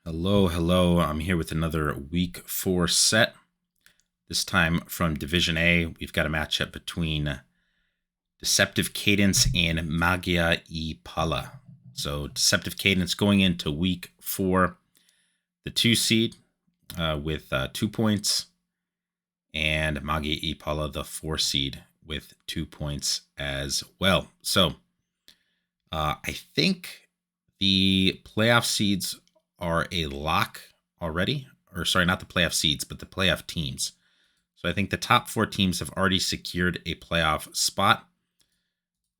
Hello, hello. I'm here with another week 4 set. This time from Division A, we've got a matchup between Deceptive Cadence and Magia e Pala. So Deceptive Cadence going into week 4, the 2 seed with 2 points, and Magia e Pala, the 4 seed with 2 points as well. So I think the playoff seeds are a lock already, or sorry, not the playoff seeds, but the playoff teams. So I think the top 4 teams have already secured a playoff spot.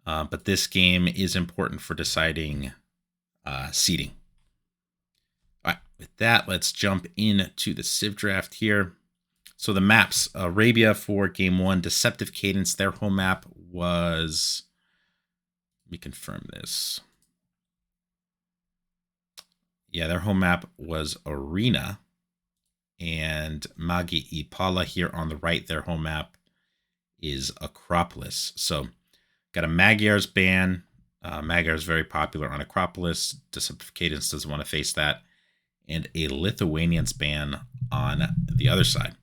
But this game is important for deciding seeding. All right, with that, let's jump into the Civ Draft here. So the maps, Arabia for game 1, Deceptive Cadence, their home map was, let me confirm this. Yeah, their home map was Arena, and Magia e Pala here on the right, their home map is Acropolis. So got a Magyar's ban. Magyar is very popular on Acropolis. Deceptive Cadence doesn't want to face that. And a Lithuanians ban on the other side.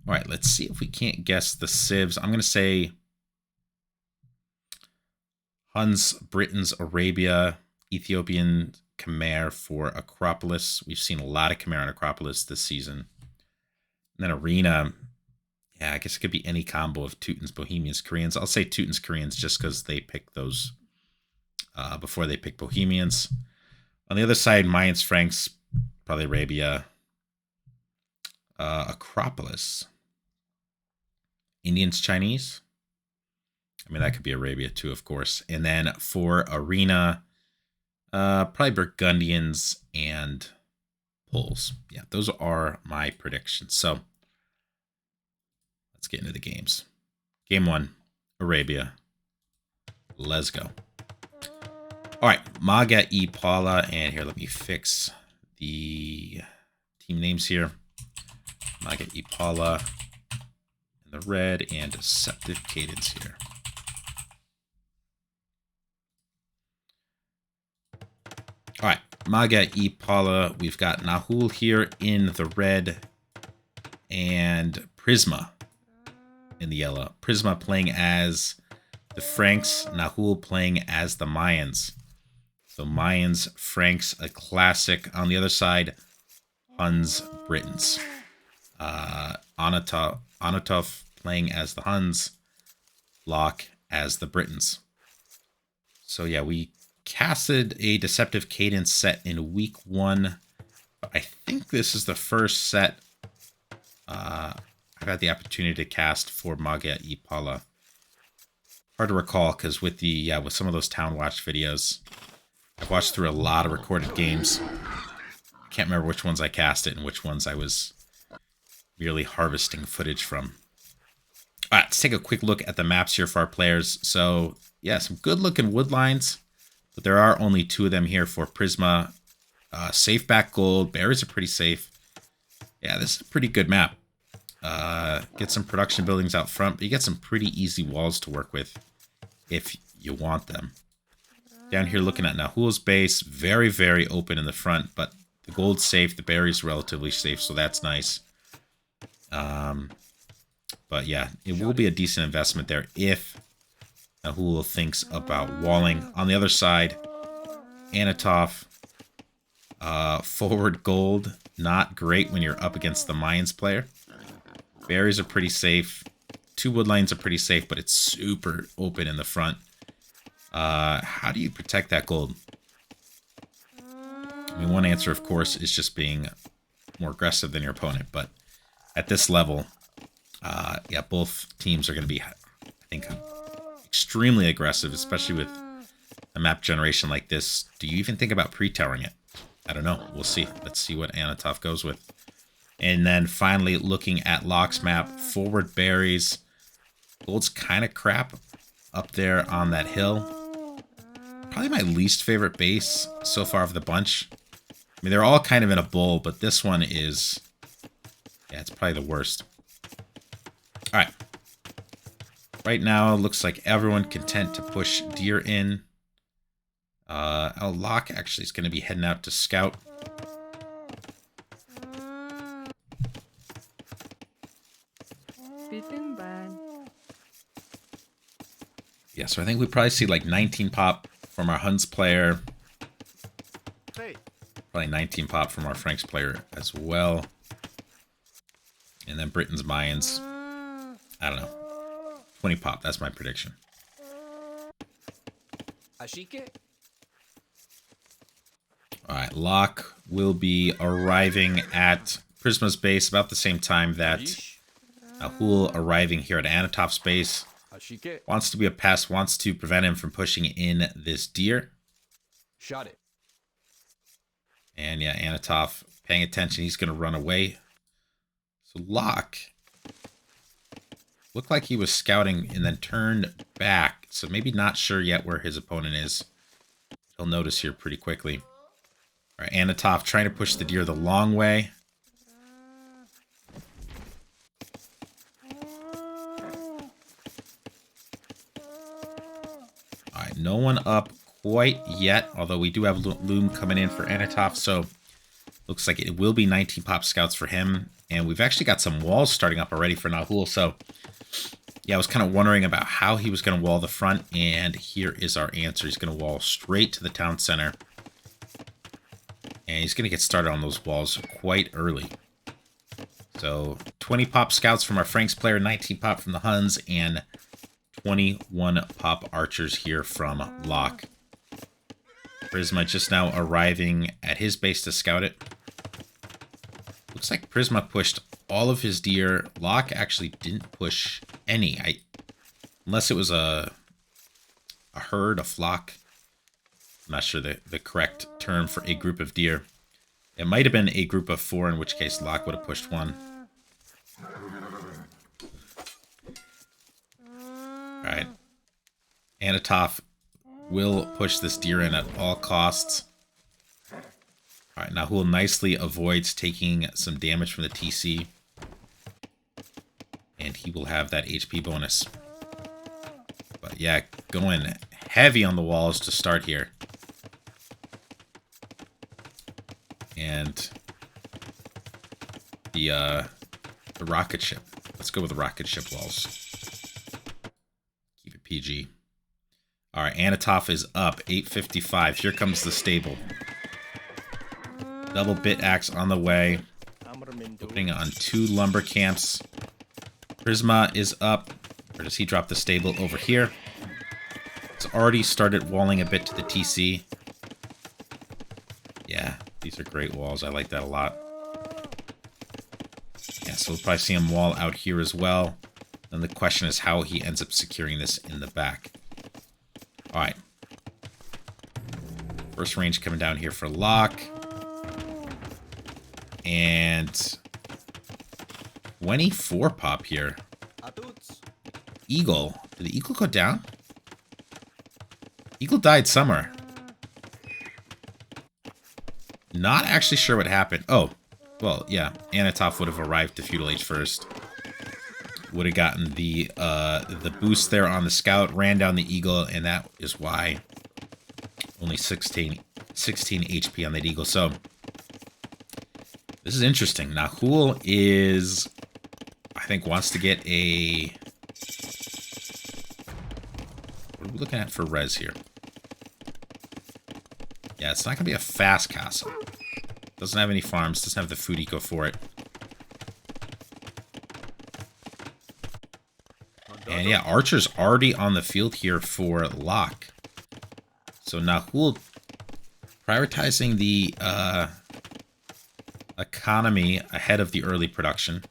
All right, let's see if we can't guess the civs. I'm going to say Huns, Britons, Arabia, Ethiopian, Khmer for Acropolis. We've seen a lot of Khmer on Acropolis this season. And then Arena, yeah, I guess it could be any combo of Teutons, Bohemians, Koreans. I'll say Teutons, Koreans just because they pick those before they pick Bohemians. On the other side, Mayans, Franks, probably Arabia. Acropolis. Indians, Chinese. I mean, that could be Arabia too, of course. And then for Arena, probably Burgundians and Poles. Yeah, those are my predictions. So let's get into the games. Game 1, Arabia. Let's go. All right, Magia e Pala. And here, let me fix the team names here. Magia e Pala in the red and Deceptive Cadence here. All right, Magia e Pala. We've got Nahul here in the red and Prisma in the yellow. Prisma playing as the Franks, Nahul playing as the Mayans. So Mayans, Franks, a classic. On the other side, Huns, Britons. Onatov playing as the Huns, Locke as the Britons. So yeah, we casted a Deceptive Cadence set in week 1. I think this is the first set I've had the opportunity to cast for Magia e Pala. Hard to recall because with some of those Town Watch videos, I've watched through a lot of recorded games. Can't remember which ones I casted and which ones I was merely harvesting footage from. All right, let's take a quick look at the maps here for our players. So yeah, some good looking wood lines, but there are only 2 of them here for Prisma. Safe back gold. Berries are pretty safe. Yeah, this is a pretty good map. Get some production buildings out front, but you get some pretty easy walls to work with if you want them. Down here looking at Nahul's base, very, very open in the front, but the gold's safe, the berry's relatively safe, so that's nice. But yeah, it will be a decent investment there if Nahul thinks about walling. On the other side, Anatov, forward gold, not great when you're up against the Mayans player. Berries are pretty safe. 2 wood lines are pretty safe, but it's super open in the front. How do you protect that gold? I mean, one answer, of course, is just being more aggressive than your opponent. But at this level, yeah, both teams are going to be, I think, extremely aggressive, especially with a map generation like this. Do you even think about pre-towering it? I don't know. We'll see. Let's see what Anatov goes with. And then finally, looking at Locke's map, forward berries. Gold's kind of crap up there on that hill. Probably my least favorite base so far of the bunch. I mean, they're all kind of in a bowl, but this one is, yeah, it's probably the worst. All right. Right now, it looks like everyone content to push deer in. Locke actually is going to be heading out to scout. Yeah, so I think we probably see like 19 pop from our Huns player. Probably 19 pop from our Franks player as well. And then Britain's Mayans. I don't know. 20 pop, that's my prediction. Alright, Locke will be arriving at Prisma's base about the same time that Nahul arriving here at Anatov's base. Wants to be a pest, wants to prevent him from pushing in this deer. Shot it. And yeah, Anatov paying attention. He's going to run away. So Locke looked like he was scouting and then turned back. So maybe not sure yet where his opponent is. He'll notice here pretty quickly. All right, Anatov trying to push the deer the long way. All right, no one up quite yet, although we do have Loom coming in for Anatov, so looks like it will be 19 pop scouts for him. And we've actually got some walls starting up already for Nahul, so yeah, I was kind of wondering about how he was going to wall the front, and here is our answer. He's going to wall straight to the town center. And he's going to get started on those walls quite early. So 20 pop scouts from our Franks player, 19 pop from the Huns, and 21 pop archers here from Locke. Prisma just now arriving at his base to scout it. Looks like Prisma pushed all of his deer. Locke actually didn't push any. Unless it was a herd, a flock. I'm not sure the correct term for a group of deer. It might have been a group of 4, in which case Locke would have pushed 1. Alright. Anatov will push this deer in at all costs. Alright, Nahul nicely avoids taking some damage from the TC. And he will have that HP bonus. But yeah, going heavy on the walls to start here. And the rocket ship. Let's go with the rocket ship walls. Keep it PG. Alright, Anatov is up. 855. Here comes the stable. Double bit axe on the way. Opening on 2 lumber camps. Prisma is up. Or does he drop the stable over here? It's already started walling a bit to the TC. Yeah, these are great walls. I like that a lot. Yeah, so we'll probably see him wall out here as well. And the question is how he ends up securing this in the back. Alright. First range coming down here for Locke. And 24 pop here. Eagle. Did the eagle go down? Eagle died somewhere. Not actually sure what happened. Oh, well, yeah. Anatov would have arrived to Feudal Age first. Would have gotten the boost there on the scout, ran down the eagle, and that is why only 16 HP on that eagle. So this is interesting. Nahul is, I think, wants to get a... What are we looking at for res here? Yeah, it's not going to be a fast castle. Doesn't have any farms, doesn't have the food eco for it. And yeah, Archer's already on the field here for Locke. So Nahul prioritizing the economy ahead of the early production.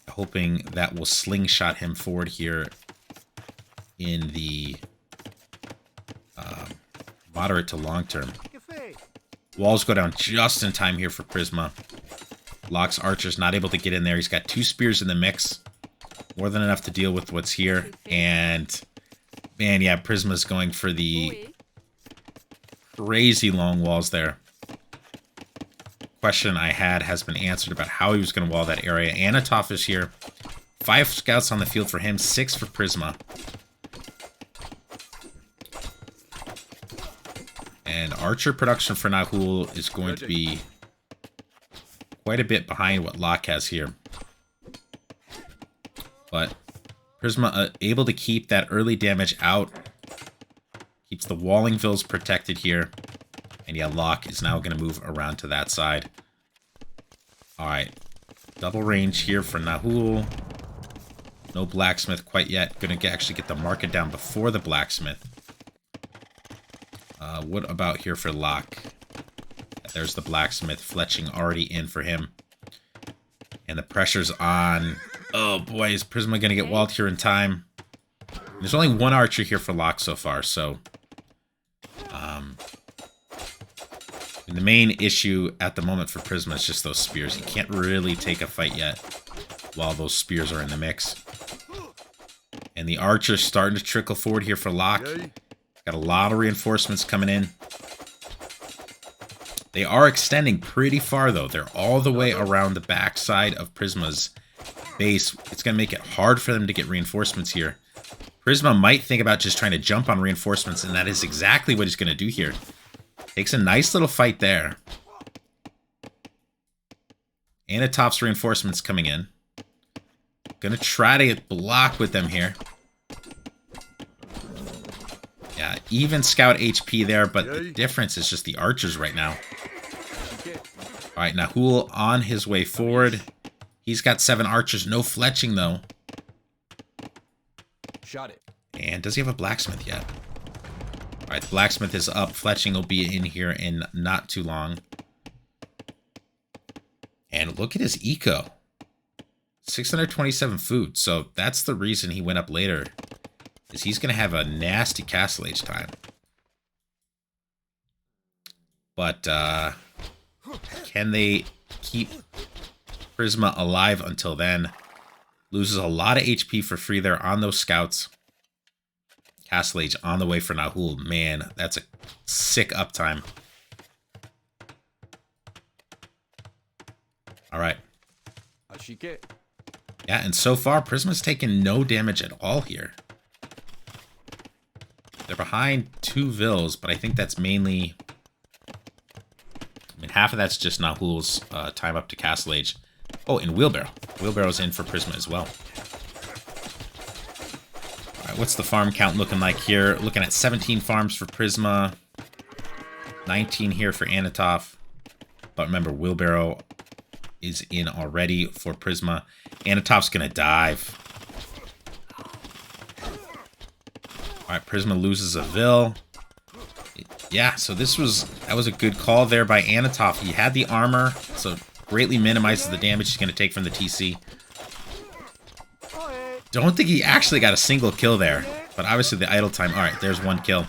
Hoping that will slingshot him forward here in the moderate to long term. Walls go down just in time here for Prisma. Locke's Archer's not able to get in there. He's got 2 spears in the mix. More than enough to deal with what's here. And, man, yeah, Prisma's going for the crazy long walls there. Question I had has been answered about how he was going to wall that area. Anatov is here. 5 scouts on the field for him, 6 for Prisma. And Archer production for Nahul is going to be quite a bit behind what Locke has here. But Prisma able to keep that early damage out. Keeps the Wallingvilles protected here. And yeah, Locke is now going to move around to that side. Alright. Double range here for Nahul. No blacksmith quite yet. Gonna actually get the market down before the blacksmith. What about here for Locke? There's the blacksmith. Fletching already in for him. And the pressure's on. Oh boy, is Prisma gonna get walled here in time? There's only one archer here for Locke so far, so... the main issue at the moment for Prisma is just those spears. He can't really take a fight yet while those spears are in the mix. And the archer's starting to trickle forward here for Locke. Got a lot of reinforcements coming in. They are extending pretty far, though. They're all the way around the backside of Prisma's base. It's going to make it hard for them to get reinforcements here. Prisma might think about just trying to jump on reinforcements, and that is exactly what he's going to do here. Takes a nice little fight there. Anatov's reinforcements coming in. Gonna try to get blocked with them here. Yeah, even scout HP there, but the difference is just the archers right now. Alright, Nahul on his way forward. He's got 7 archers, no fletching though. Shot it. And does he have a blacksmith yet? Alright, the blacksmith is up. Fletching will be in here in not too long. And look at his eco. 627 food. So that's the reason he went up later. Is he's going to have a nasty castle age time. But can they keep Prisma alive until then? Loses a lot of HP for free there on those scouts. Castle Age on the way for Nahul. Man, that's a sick uptime. Alright. Yeah, and so far, Prisma's taken no damage at all here. They're behind 2 Vills, but I think that's mainly... I mean, half of that's just Nahul's time up to Castle Age. Oh, and Wheelbarrow. Wheelbarrow's in for Prisma as well. What's the farm count looking like here? Looking at 17 farms for Prisma. 19 here for Anatov. But remember, Wheelbarrow is in already for Prisma. Anatov's going to dive. Alright, Prisma loses a Vil. Yeah, so that was a good call there by Anatov. He had the armor, so greatly minimizes the damage he's going to take from the TC. Don't think he actually got a single kill there. But obviously the idle time... Alright, there's 1 kill.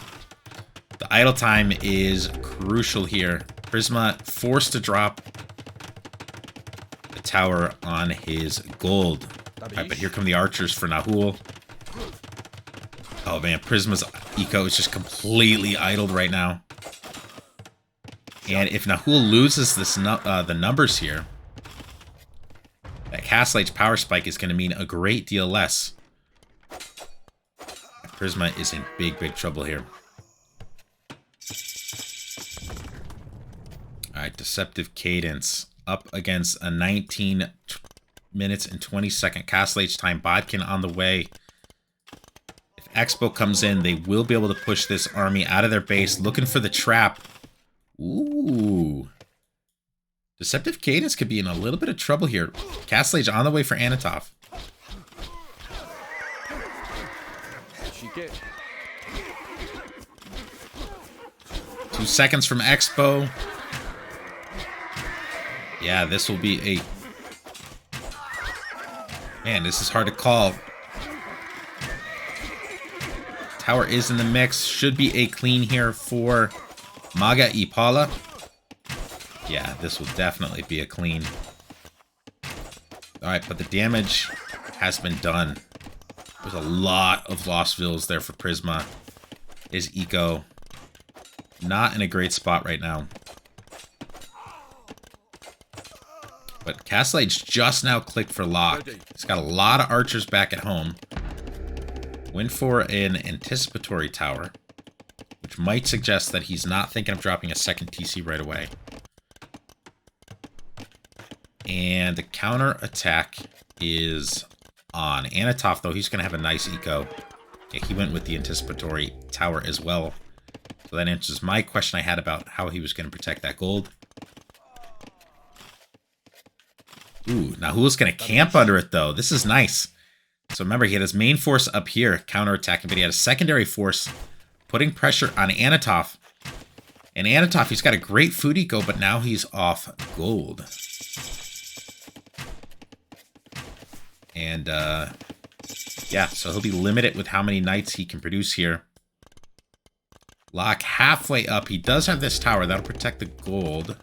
The idle time is crucial here. Prisma forced to drop the tower on his gold. Alright, but here come the archers for Nahul. Oh man, Prisma's eco is just completely idled right now. And if Nahul loses this the numbers here... that Castle Age power spike is going to mean a great deal less. Prisma is in big, big trouble here. Alright, Deceptive Cadence up against a 19 minutes and 20-second Castle Age time. Bodkin on the way. If Expo comes in, they will be able to push this army out of their base, looking for the trap. Ooh. Deceptive Cadence could be in a little bit of trouble here. Castle Age on the way for Anatov. 2 seconds from Expo. Yeah, this will be a... Man, this is hard to call. Tower is in the mix. Should be a clean here for Maga Ipala. Yeah, this will definitely be a clean. Alright, but the damage has been done. There's a lot of lost vills there for Prisma. His eco not in a great spot right now. But Castle Age just now clicked for Locke. He's got a lot of archers back at home. Went for an anticipatory tower, which might suggest that he's not thinking of dropping a second TC right away. And the counter attack is on. Anatov, though, he's going to have a nice eco. Yeah, he went with the anticipatory tower as well. So that answers my question I had about how he was going to protect that gold. Ooh, Nahul's going to camp under it, though. This is nice. So remember, he had his main force up here, counterattacking, but he had a secondary force putting pressure on Anatov. And Anatov, he's got a great food eco, but now he's off gold. And, yeah, so he'll be limited with how many knights he can produce here. Locke halfway up. He does have this tower. That'll protect the gold.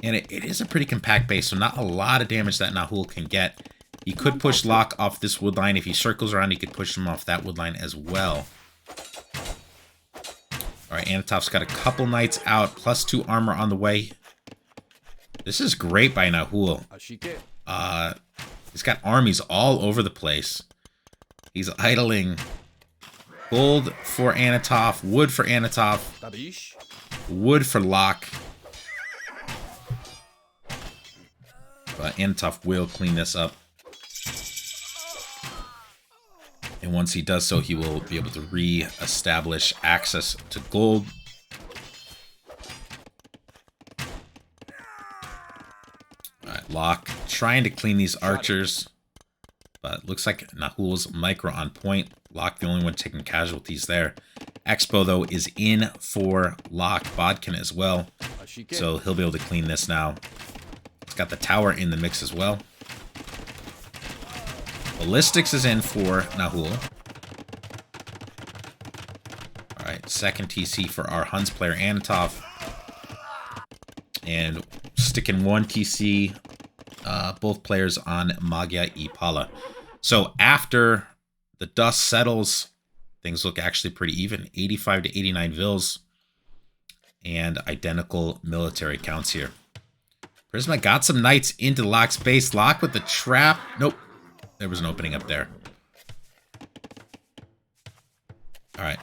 And it is a pretty compact base, so not a lot of damage that Nahul can get. He could push Locke off this wood line. If he circles around, he could push him off that wood line as well. All right, Anatov's got a couple knights out, plus 2 armor on the way. This is great by Nahul. He's got armies all over the place. He's idling gold for Anatov, wood for Anatov, wood for Locke. But Anatov will clean this up. And once he does so, he will be able to re-establish access to gold. Alright, Locke trying to clean these archers. But looks like Nahul's micro on point. Locke the only one taking casualties there. Expo, though, is in for Locke. Bodkin as well. So he'll be able to clean this now. It's got the tower in the mix as well. Ballistics is in for Nahul. Alright, second TC for our Huns player Anatov. And sticking 1 TC, both players on Magia y Pala. So after the dust settles, things look actually pretty even. 85 to 89 vills. And identical military counts here. Prisma got some knights into Locke's base. Locke with the trap. Nope. There was an opening up there. All right.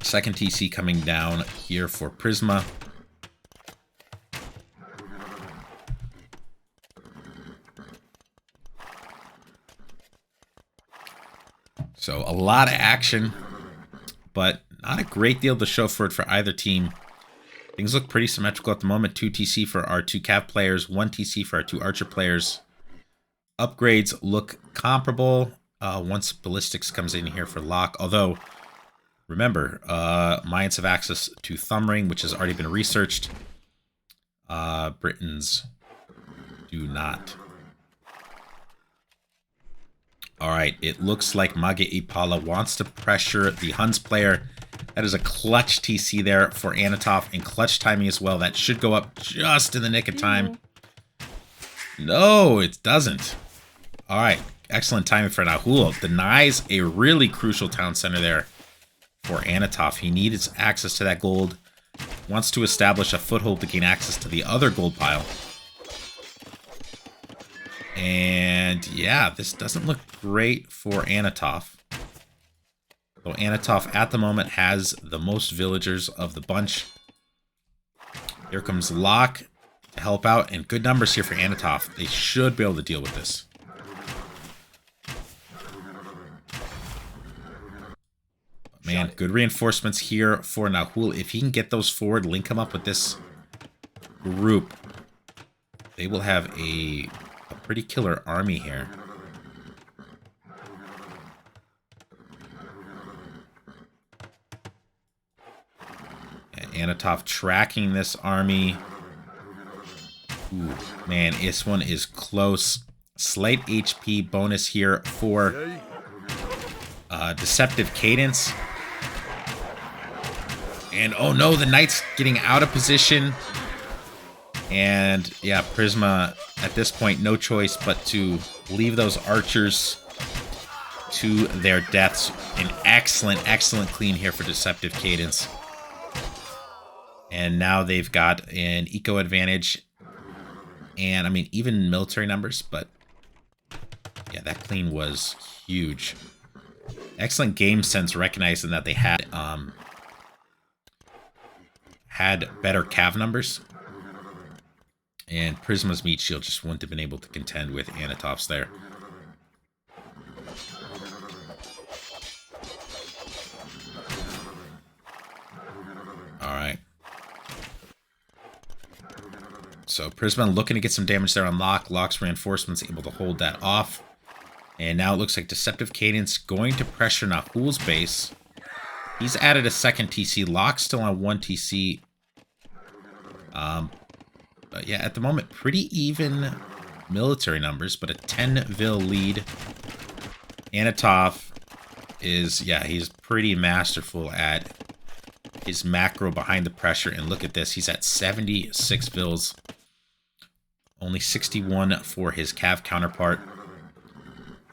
Second TC coming down here for Prisma. So a lot of action, but not a great deal to show for it for either team. Things look pretty symmetrical at the moment. 2 TC for our 2 Cav players, 1 TC for our 2 Archer players. Upgrades look comparable once Ballistics comes in here for Locke. Although, remember, Mayans have access to Thumb Ring, which has already been researched. Britons do not. Alright, it looks like Magia y Pala wants to pressure the Huns player. That is a clutch TC there for Anatov, and clutch timing as well. That should go up just in the nick of time. No, it doesn't. Alright, excellent timing for Nahul. Denies a really crucial town center there for Anatov. He needs access to that gold. Wants to establish a foothold to gain access to the other gold pile. And yeah, this doesn't look great for Anatov. So Anatov at the moment has the most villagers of the bunch. Here comes Locke to help out, and good numbers here for Anatov. They should be able to deal with this. Man, good reinforcements here for Nahul. If he can get those forward, link him up with this group, they will have a pretty killer army here. And Anatov tracking this army. Ooh, man, this one is close. Slight HP bonus here for Deceptive Cadence. And oh no, the knight's getting out of position. And yeah, Prisma at this point, no choice but to leave those archers to their deaths. An excellent, excellent clean here for Deceptive Cadence. And now they've got an eco advantage. And I mean, even military numbers, but yeah, that clean was huge. Excellent game sense, recognizing that they had better cav numbers. And Prisma's meat shield just wouldn't have been able to contend with Anatov's there. Alright. So Prisma looking to get some damage there on Locke. Locke's reinforcements able to hold that off. And now it looks like Deceptive Cadence going to pressure Nahul's base. He's added a second TC. Locke's still on 1 TC. But yeah, at the moment, pretty even military numbers, but a 10 vil lead. Anatov is, yeah, he's pretty masterful at his macro behind the pressure. And look at this, he's at 76 vils. Only 61 for his Cav counterpart.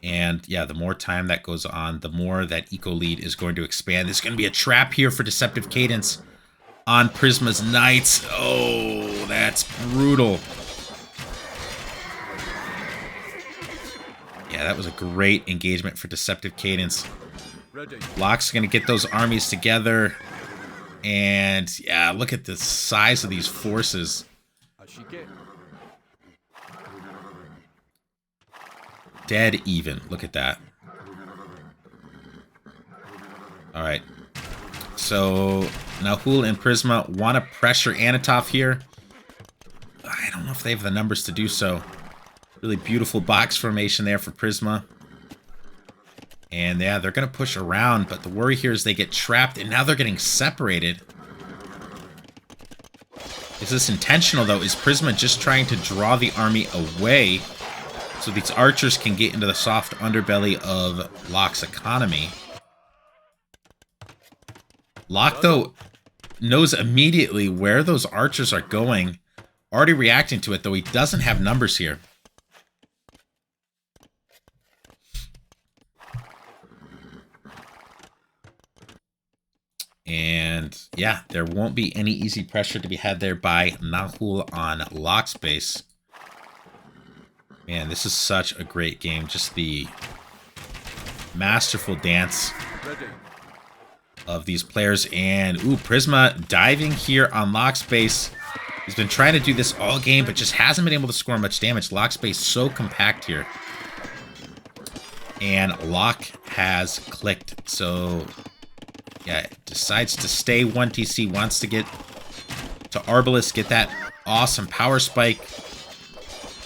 And yeah, the more time that goes on, the more that eco lead is going to expand. There's going to be a trap here for Deceptive Cadence on Prisma's Knights. Oh, that's brutal. Yeah, that was a great engagement for Deceptive Cadence. Locke's going to get those armies together. And yeah, look at the size of these forces. Dead even. Look at that. Alright. So, Nahul and Prisma want to pressure Anatov here. I don't know if they have the numbers to do so. Really beautiful box formation there for Prisma. And yeah, they're going to push around, but the worry here is they get trapped, and now they're getting separated. Is this intentional, though? Is Prisma just trying to draw the army away so these archers can get into the soft underbelly of Locke's economy? Locke, though, knows immediately where those archers are going. Already reacting to it, though he doesn't have numbers here. And yeah, there won't be any easy pressure to be had there by Nahul on Locke's base. Man, this is such a great game. Just the masterful dance of these players. And, ooh, Prisma diving here on Locke's base. He's been trying to do this all game, but just hasn't been able to score much damage. Locke's base so compact here. And Locke has clicked. So, yeah, decides to stay 1 TC. Wants to get to Arbalest, get that awesome power spike.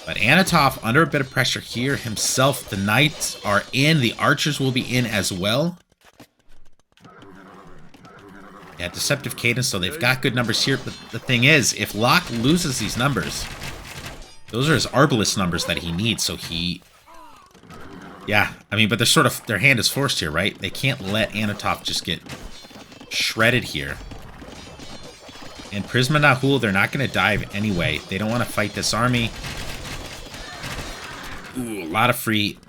But Anatov under a bit of pressure here himself. The Knights are in. The Archers will be in as well. Yeah, Deceptive Cadence, so they've got good numbers here. But the thing is, if Locke loses these numbers, those are his Arbalest numbers that he needs. So he... Yeah, I mean, but they're sort of... Their hand is forced here, right? They can't let Anatov just get shredded here. And Prisma Nahul, they're not going to dive anyway. They don't want to fight this army. Ooh, a lot of free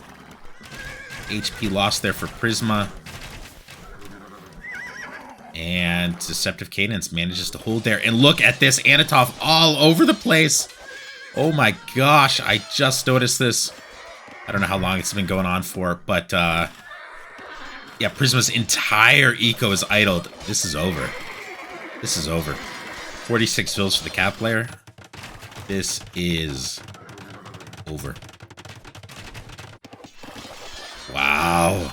HP lost there for Prisma. And Deceptive Cadence manages to hold there. And look at this, Anatov all over the place. Oh my gosh, I just noticed this. I don't know how long it's been going on for, but yeah, Prisma's entire eco is idled. This is over. This is over. 46 fills for the Cav player. This is over. Wow.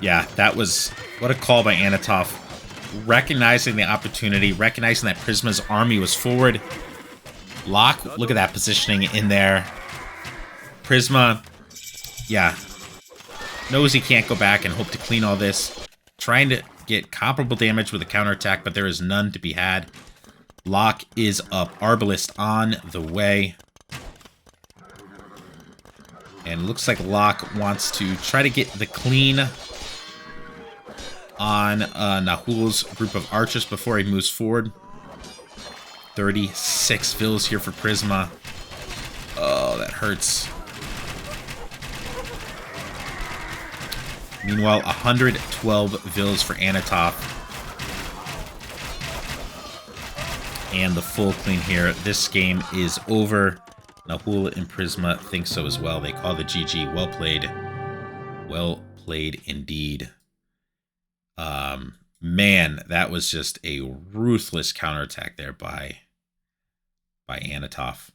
Yeah, that was... What a call by Anatov. Recognizing the opportunity, recognizing that Prisma's army was forward. Locke, look at that positioning in there. Prisma, yeah, knows he can't go back and hope to clean all this. Trying to get comparable damage with a counterattack, but there is none to be had. Locke is up. Arbalest on the way. And looks like Locke wants to try to get the clean on Nahul's group of archers before he moves forward. 36 fills here for Prisma. Oh, that hurts. Meanwhile, 112 vills for Anatov. And the full clean here. This game is over. Nahul and Prisma think so as well. They call the GG. Well played. Well played indeed. Man, that was just a ruthless counterattack there by Anatov.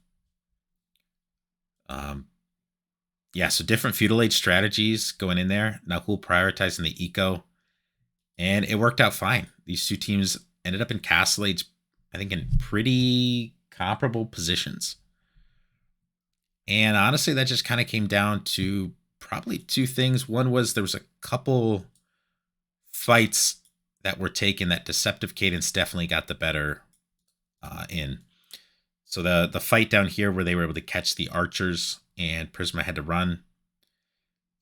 Yeah, so different feudal age strategies going in there. Nahul prioritizing the eco, and it worked out fine. These two teams ended up in Castle Age, I think, in pretty comparable positions. And honestly, that just kind of came down to probably two things. One was there was a couple fights that were taken that Deceptive Cadence definitely got the better in. So the fight down here where they were able to catch the archers and Prisma had to run,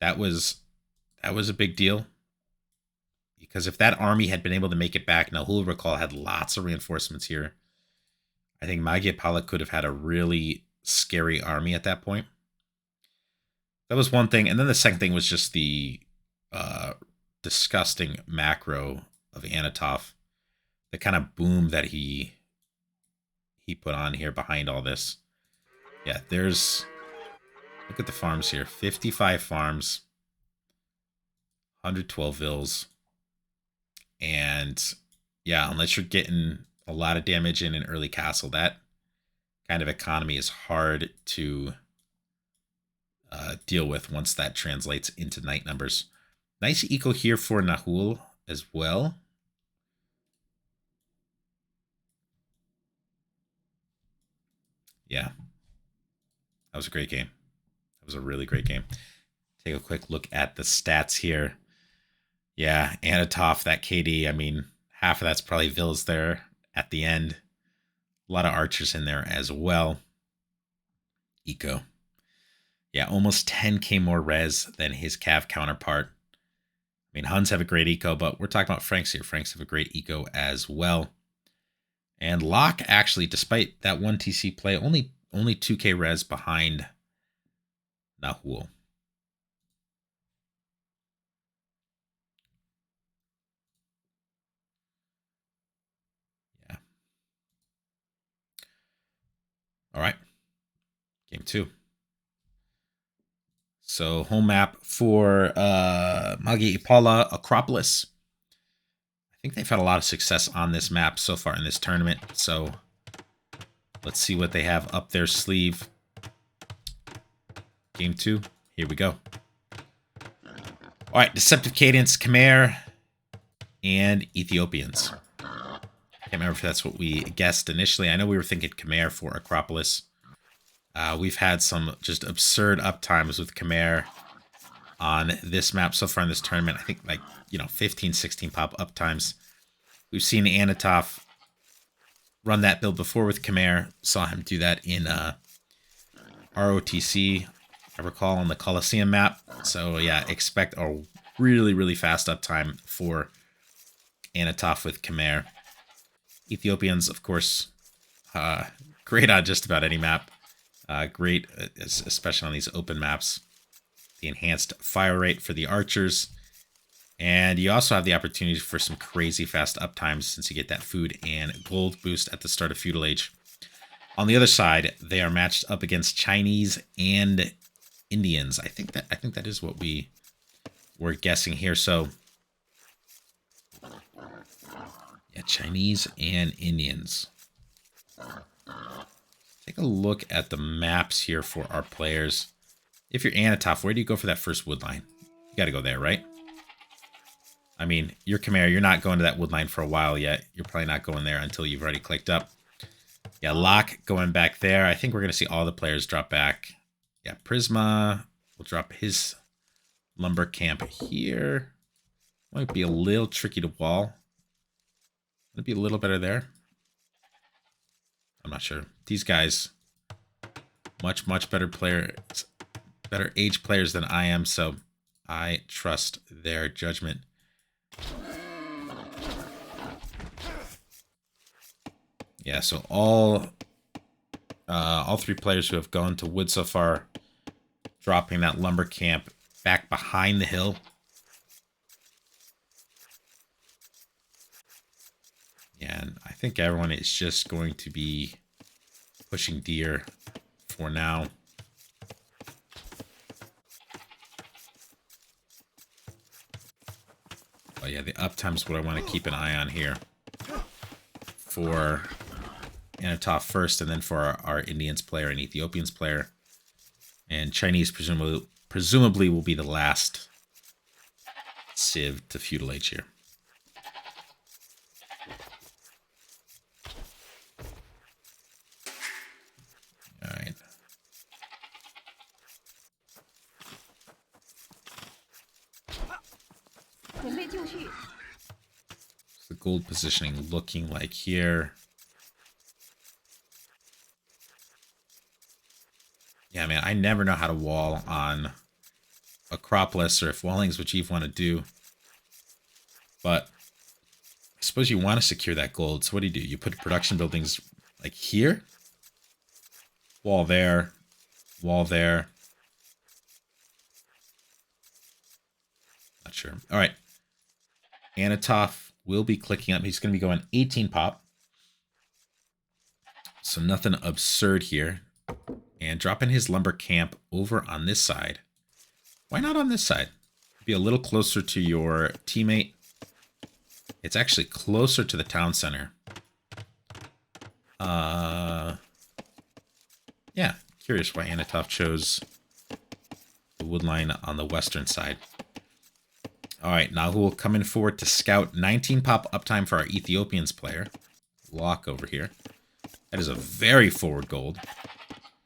that was a big deal. Because if that army had been able to make it back, now Hul Recall had lots of reinforcements here. I think Magia Pala could have had a really scary army at that point. That was one thing. And then the second thing was just the disgusting macro of Anatov. The kind of boom that he put on here behind all this. Yeah, there's... Look at the farms here. 55 farms. 112 vills. And yeah, unless you're getting a lot of damage in an early castle, that kind of economy is hard to deal with once that translates into knight numbers. Nice eco here for Nahul as well. Yeah, that was a great game. That was a really great game. Take a quick look at the stats here. Yeah, Anatov, that KD, I mean, half of that's probably vills there at the end. A lot of archers in there as well. Eco. Yeah, almost 10k more res than his Cav counterpart. I mean, Huns have a great eco, but we're talking about Franks here. Franks have a great eco as well. And Locke, actually, despite that one TC play, only 2k res behind Nahul. Yeah. All right. Game 2. So home map for Magia Pala, Acropolis. I think they've had a lot of success on this map so far in this tournament. So let's see what they have up their sleeve. Game 2. Here we go. All right, Deceptive Cadence, Khmer, and Ethiopians. Can't remember if that's what we guessed initially. I know we were thinking Khmer for Acropolis. We've had some just absurd uptimes with Khmer on this map so far in this tournament. I think 15, 16 pop uptimes. We've seen Anatov run that build before with Khmer. Saw him do that in ROTC, I recall, on the Colosseum map. So yeah, expect a really, really fast uptime for Anatov with Khmer. Ethiopians, of course, great on just about any map. Great, especially on these open maps. The enhanced fire rate for the archers. And you also have the opportunity for some crazy fast uptimes since you get that food and gold boost at the start of Feudal Age. On the other side, they are matched up against Chinese and Indians. I think that is what we were guessing here. So yeah, Chinese and Indians. Take a look at the maps here for our players. If you're Anatov, where do you go for that first wood line? You got to go there, right? I mean, you're Khmer, you're not going to that wood line for a while yet. You're probably not going there until you've already clicked up. Yeah, Locke going back there. I think we're going to see all the players drop back. Yeah, Prisma will drop his lumber camp here. Might be a little tricky to wall. Might be a little better there. I'm not sure. These guys, much better players, better age players than I am, so I trust their judgment. Yeah, so all three players who have gone to wood so far, dropping that lumber camp back behind the hill. Yeah, and I think everyone is just going to be pushing deer for now. Oh yeah, The uptime's what I want to keep an eye on here. For Anatov first, and then for our Indians player and Ethiopians player. And Chinese presumably will be the last Civ to feudal age here. All right. What's the gold positioning looking like here? Yeah, man, I never know how to wall on Acropolis, or if walling's what you want to do. But I suppose you want to secure that gold. So what do? You put production buildings like here? Wall there. Wall there. Not sure. All right. Anatov will be clicking up. He's going to be going 18 pop. So nothing absurd here. And dropping his lumber camp over on this side. Why not on this side? Be a little closer to your teammate. It's actually closer to the town center. Yeah, curious why Anatov chose the wood line on the western side. All right, Nahul coming forward to scout. 19 pop uptime for our Ethiopians player. Lock over here. That is a very forward gold.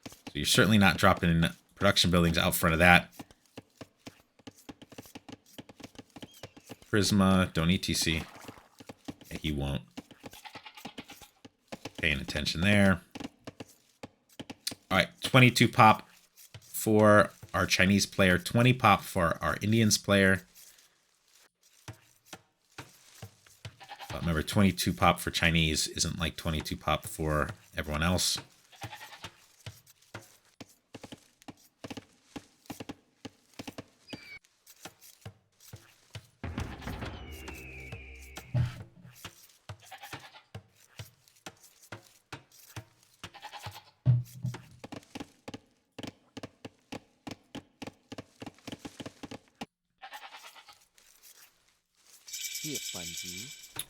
So you're certainly not dropping production buildings out front of that. Prisma, don't ETC. Yeah, he won't. Paying attention there. All right, 22 pop for our Chinese player. 20 pop for our Indians player. But remember, 22 pop for Chinese isn't like 22 pop for everyone else.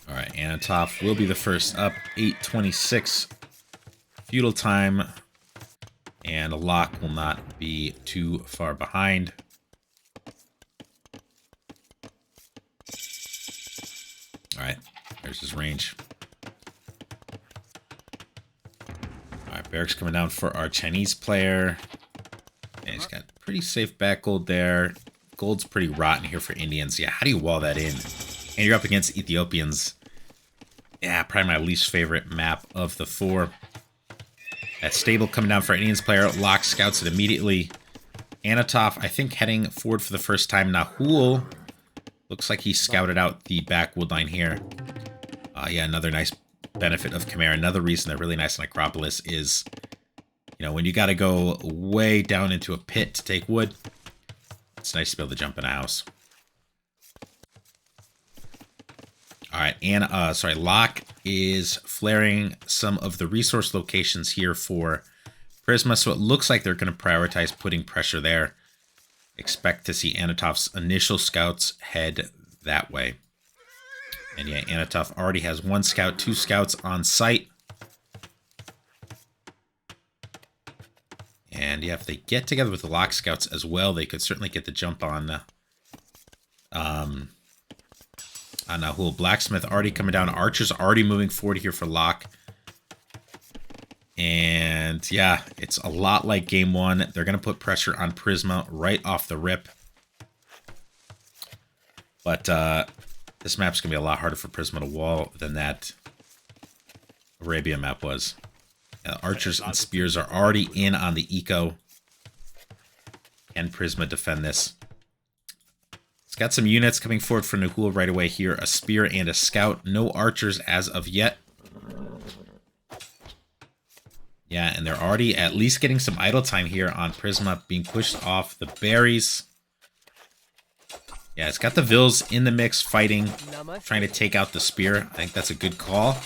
All right, Anatov will be the first up. 8:26 feudal time, and a lock will not be too far behind. All right, there's his range. All right, barracks coming down for our Chinese player. And he's got pretty safe back gold there. Gold's pretty rotten here for Indians. Yeah, how do you wall that in? And you're up against Ethiopians. Yeah, probably my least favorite map of the four. That stable coming down for Indians player. Lock scouts it immediately. Anatov, I think, heading forward for the first time. Nahul looks like he scouted out the back wood line here. Yeah, another nice benefit of Chimera. Another reason they're really nice on Acropolis is, you know, when you got to go way down into a pit to take wood, it's nice to be able to jump in a house. All right, and Locke is flaring some of the resource locations here for Prisma, so it looks like they're going to prioritize putting pressure there. Expect to see Anatov's initial scouts head that way. And yeah, Anatov already has 1 scout, 2 scouts on site. And yeah, if they get together with the Locke scouts as well, they could certainly get the jump on Nahul. Blacksmith already coming down. Archer's already moving forward here for Locke. And yeah, it's a lot like game 1. They're going to put pressure on Prisma right off the rip. But this map's going to be a lot harder for Prisma to wall than that Arabia map was. Archers and spears are already in on the eco. Can Prisma defend this? It's got some units coming forward for Nahul right away here. A spear and a scout. No archers as of yet. Yeah, and they're already at least getting some idle time here on Prisma, being pushed off the berries. Yeah, it's got the Vils in the mix fighting, trying to take out the spear. I think that's a good call.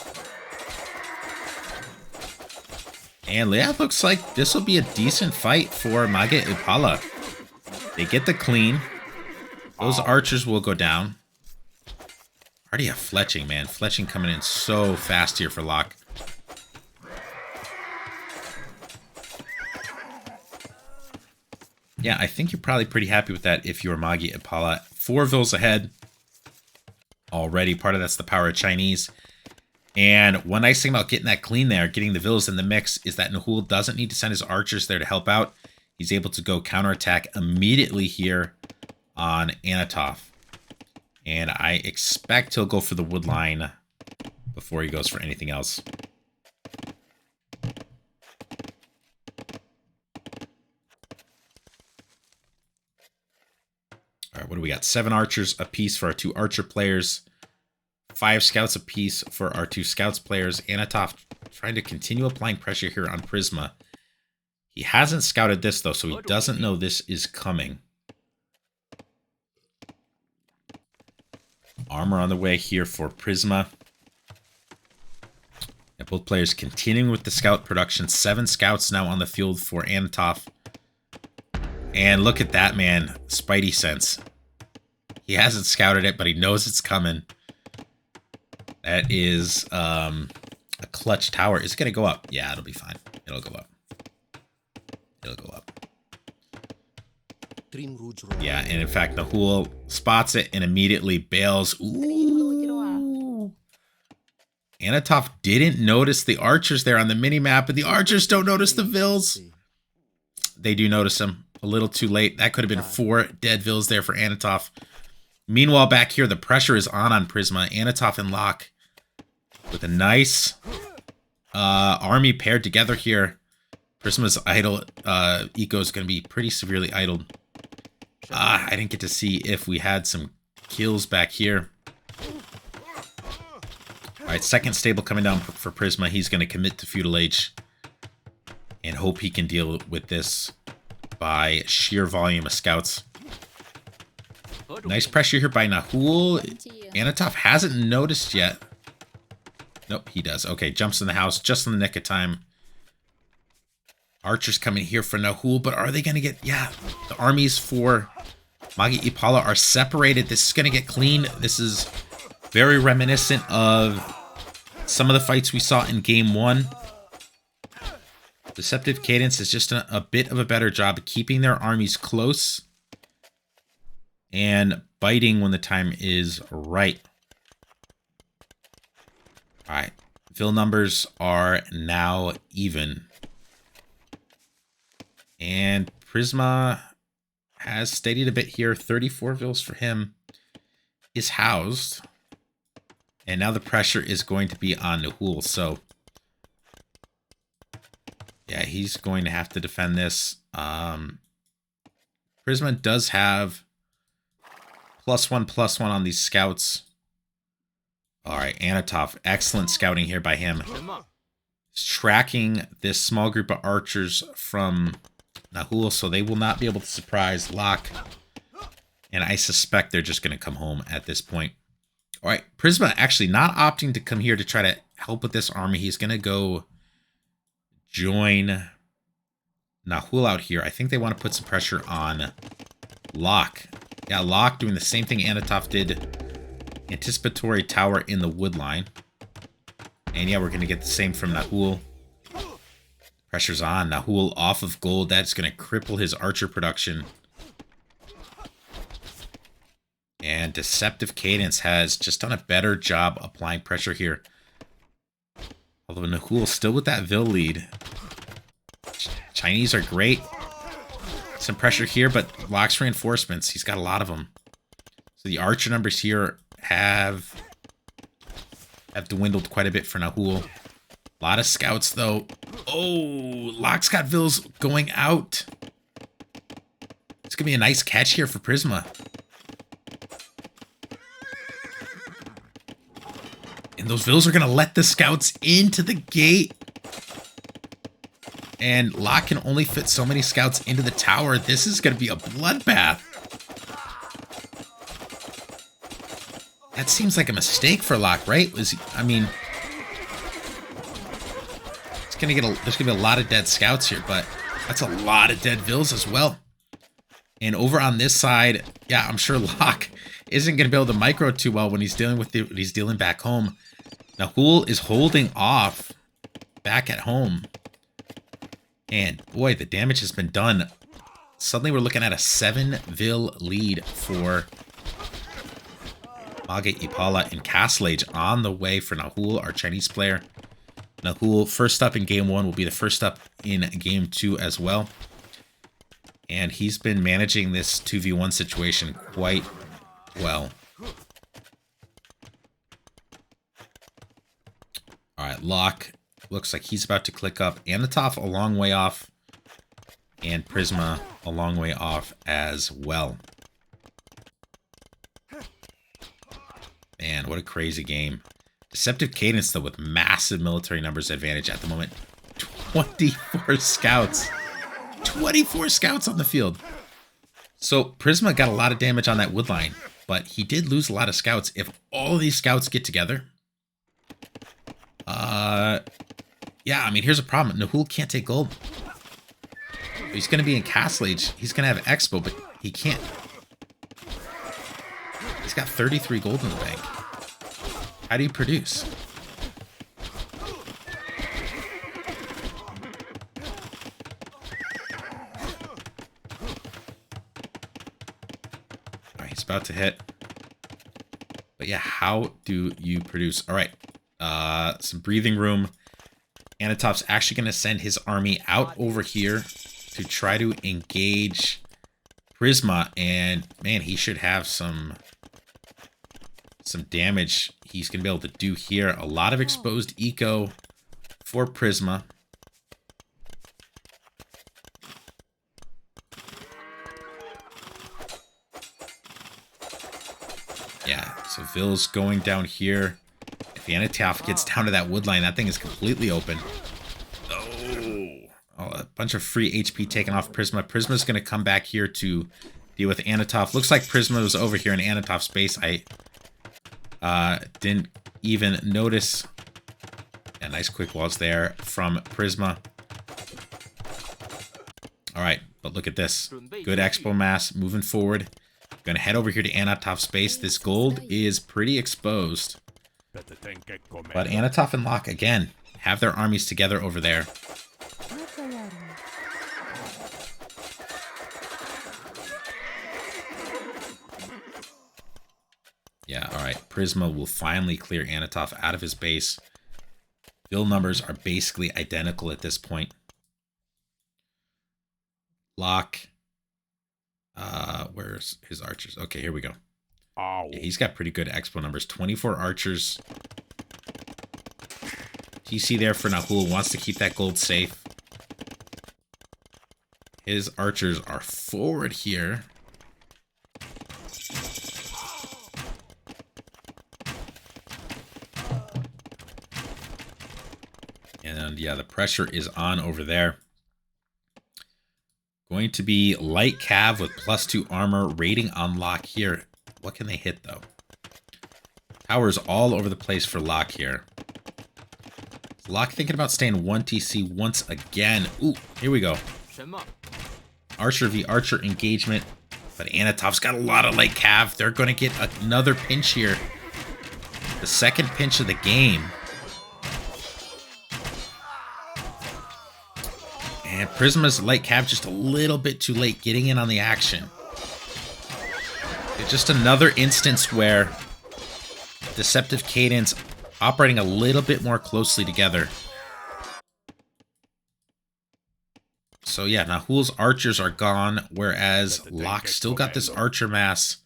And yeah, it looks like this will be a decent fight for Magia Impala. They get the clean. Those archers will go down. Already have fletching, man. Fletching coming in so fast here for Locke. Yeah, I think you're probably pretty happy with that if you're Magia Ipala. 4 vills ahead already. Part of that's the power of Chinese. And one nice thing about getting that clean there, getting the vills in the mix, is that Nahul doesn't need to send his archers there to help out. He's able to go counterattack immediately here on Anatov. And I expect he'll go for the wood line before he goes for anything else. All right, what do we got? 7 archers apiece for our 2 archer players. 5 scouts apiece for our 2 scouts players. Anatov trying to continue applying pressure here on Prisma. He hasn't scouted this, though, so he doesn't know this is coming. Armor on the way here for Prisma. And both players continuing with the scout production. 7 scouts now on the field for Anatov. And look at that, man. Spidey sense. He hasn't scouted it, but he knows it's coming. That is a clutch tower. Is it going to go up? Yeah, it'll be fine. It'll go up. It'll go up. Yeah, and in fact, Nahul spots it and immediately bails. Ooh. Anatov didn't notice the archers there on the mini-map, but the archers don't notice the vills. They do notice them. A little too late. That could have been 4 dead vills there for Anatov. Meanwhile, back here, the pressure is on Prisma. Anatov and Locke with a nice army paired together here. Prisma's idle eco is going to be pretty severely idled. I didn't get to see if we had some kills back here. All right, second stable coming down for Prisma. He's going to commit to Feudal Age and hope he can deal with this by sheer volume of scouts. Nice pressure here by Nahul. Anatov hasn't noticed yet. Nope, he does. Okay, jumps in the house just in the nick of time. Archers coming here for Nahul, but are they going to get... Yeah, the armies for Magia Ipala are separated. This is going to get clean. This is very reminiscent of some of the fights we saw in Game 1. Deceptive Cadence has just done a bit of a better job of keeping their armies close and biting when the time is right. All right, Vill numbers are now even. And Prisma has steadied a bit here. 34 Vills for him is housed. And now the pressure is going to be on Nahul. So, yeah, he's going to have to defend this. Prisma does have +1/+1 on these scouts. All right, Anatov. Excellent scouting here by him. He's tracking this small group of archers from Nahul, so they will not be able to surprise Locke. And I suspect they're just going to come home at this point. All right, Prisma actually not opting to come here to try to help with this army. He's going to go join Nahul out here. I think they want to put some pressure on Locke. Yeah, Locke doing the same thing Anatov did. Anticipatory tower in the wood line. And yeah, we're going to get the same from Nahul. Pressure's on. Nahul off of gold. That's going to cripple his archer production. And Deceptive Cadence has just done a better job applying pressure here. Although Nahul still with that Vill lead. Chinese are great. Some pressure here, but Locke's reinforcements. He's got a lot of them. So the archer numbers here have dwindled quite a bit for Nahul. A lot of scouts, though. Oh, Locke's got Vills going out. It's going to be a nice catch here for Prisma. And those Vills are going to let the scouts into the gate. And Locke can only fit so many scouts into the tower. This is going to be a bloodbath. That seems like a mistake for Locke, right? I mean, there's gonna be a lot of dead scouts here, but that's a lot of dead Vills as well. And over on this side, yeah, I'm sure Locke isn't going to be able to micro too well when he's dealing with what he's dealing back home. Nahul is holding off back at home. And boy, the damage has been done. Suddenly we're looking at a 7-vil lead for Magia, Ipala, and Castle Age on the way for Nahul, our Chinese player. Nahul, first up in game 1, will be the first up in game 2 as well. And he's been managing this 2v1 situation quite well. Alright, Locke looks like he's about to click up. Anatov a long way off. And Prisma a long way off as well. Man, what a crazy game. Deceptive Cadence, though, with massive military numbers advantage at the moment. 24 scouts. 24 scouts on the field. So Prisma got a lot of damage on that wood line, but he did lose a lot of scouts. If all of these scouts get together, yeah, I mean, here's a problem. Nahul can't take gold. He's going to be in Castle Age. He's going to have Expo, but he can't. He's got 33 gold in the bank. How do you produce? All right, he's about to hit. But yeah, how do you produce? All right, some breathing room. Anatov's actually going to send his army out over here to try to engage Prisma, and man, he should have some damage he's going to be able to do here. A lot of exposed eco for Prisma. Yeah, so Vil's going down here. If Anatov gets down to that wood line, that thing is completely open. Oh, a bunch of free HP taken off Prisma. Prisma's going to come back here to deal with Anatov. Looks like Prisma was over here in Anatov's base. I didn't even notice. Yeah, nice quick walls there from Prisma. All right, but look at this. Good expo mass moving forward. Going to head over here to Anatov's base. This gold is pretty exposed. But Anatov and Locke, again, have their armies together over there. Yeah, all right. Prisma will finally clear Anatov out of his base. Build numbers are basically identical at this point. Locke. Where's his archers? Okay, here we go. Yeah, he's got pretty good expo numbers. 24 archers. TC there for Nahul. Wants to keep that gold safe. His archers are forward here. And yeah, the pressure is on over there. Going to be light cav with +2 armor. Rating on Locke here. What can they hit, though? Towers all over the place for Locke here. Is Locke thinking about staying 1 TC once again? Ooh, here we go. Archer v Archer engagement. But Anatov's got a lot of light cav. They're going to get another pinch here. The second pinch of the game. And Prisma's light cav just a little bit too late getting in on the action. It's just another instance where Deceptive Cadence operating a little bit more closely together. So yeah, Nahul's archers are gone, whereas Locke still got this archer mass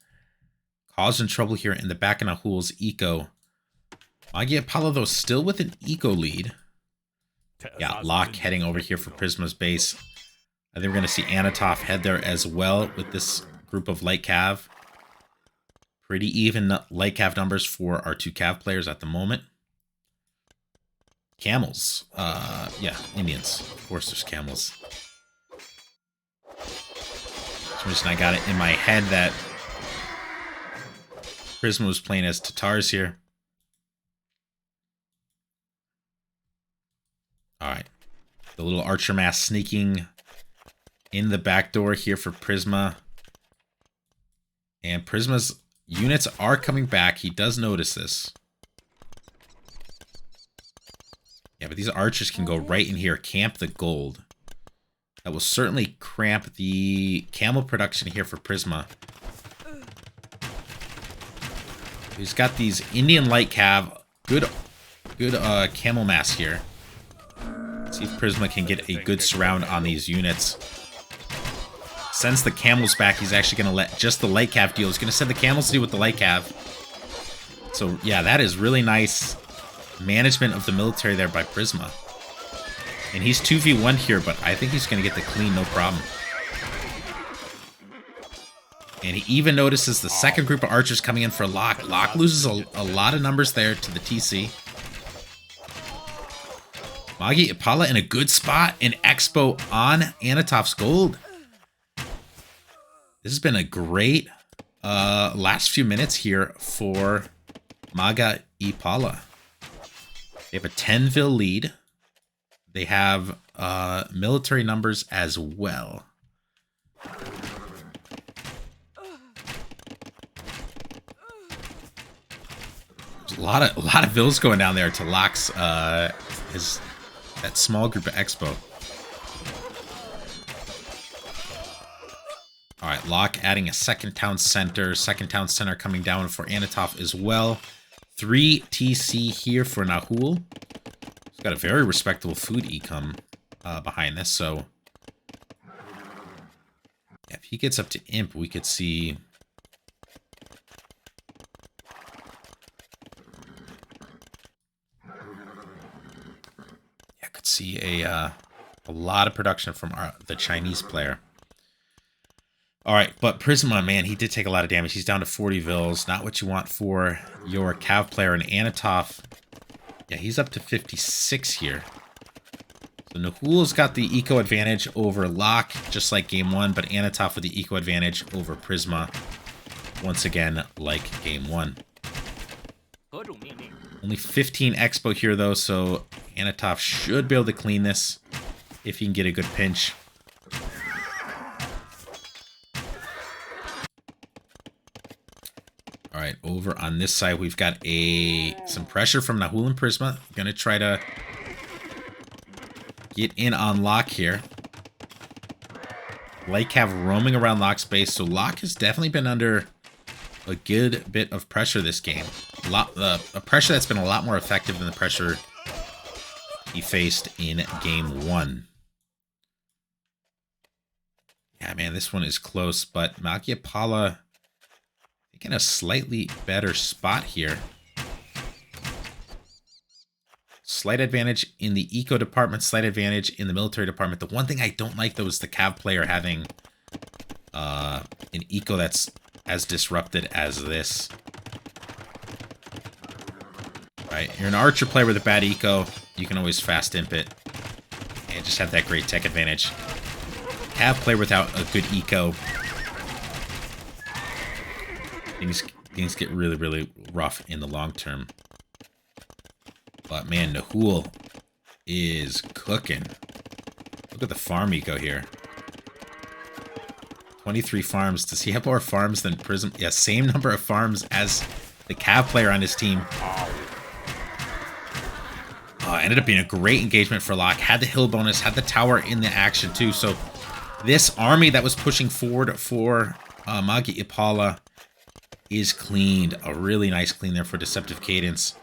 causing trouble here in the back of Nahul's eco. Magia Apollo, though, still with an eco lead. Yeah, Locke heading over here for Prisma's base. I think we're going to see Anatov head there as well with this group of light cav. Pretty even light cav numbers for our 2 cav players at the moment. Camels. Yeah, Indians. Of course there's camels. For some reason I got it in my head that Prisma was playing as Tatars here. Alright. The little archer mass sneaking in the back door here for Prisma. And Prisma's units are coming back. He does notice this. Yeah, but these archers can go right in here, camp the gold. That will certainly cramp the camel production here for Prisma. He's got these Indian light cav. Good camel mass here. Let's see if Prisma can get a good surround on these units. Sends the camels back. He's actually going to let just the light cav deal. He's going to send the camels to deal with the light cav. So, yeah, that is really nice management of the military there by Prisma. And he's 2v1 here, but I think he's going to get the clean, no problem. And he even notices the second group of archers coming in for Locke. Locke loses a lot of numbers there to the TC. Magia Ipala in a good spot. An Expo on Anatov's gold. This has been a great last few minutes here for Magia Ipala. They have a 10-vil lead. They have military numbers as well. There's a lot of vills going down there to Locke's that small group of Expo. All right, Locke adding a second town center. Second town center coming down for Anatov as well. 3 TC here for Nahul. He's got a very respectable food ecom behind this, so if he gets up to Imp, we could see a lot of production from the Chinese player. All right, but Prisma, man, he did take a lot of damage. He's down to 40 vils. Not what you want for your Cav player. And Anatov, yeah, he's up to 56 here. So Nahul's got the eco advantage over Locke, just like game 1, but Anatov with the eco advantage over Prisma, once again, like game 1. Only 15 Expo here, though, so Anatov should be able to clean this if he can get a good pinch. All right, over on this side, we've got some pressure from Nahul and Prisma. Gonna try to get in on Locke here. Light Cav roaming around Locke's base, so Locke has definitely been under a good bit of pressure this game. A pressure that's been a lot more effective than the pressure he faced in game 1. Yeah, man, this one is close, but Magia Ipala in a slightly better spot here. Slight advantage in the eco department, slight advantage in the military department. The one thing I don't like, though, is the Cav player having an eco that's as disrupted as this. Right, you're an archer player with a bad eco. You can always fast imp it and just have that great tech advantage. Cav player without a good eco, things get really, really rough in the long term. But man, Nahul is cooking. Look at the farm eco here. 23 farms. Does he have more farms than Prism? Yeah, same number of farms as the Cav player on his team. Ended up being a great engagement for Locke. Had the hill bonus, had the tower in the action too. So this army that was pushing forward for Magia Ipala is cleaned. A really nice clean there for Deceptive Cadence.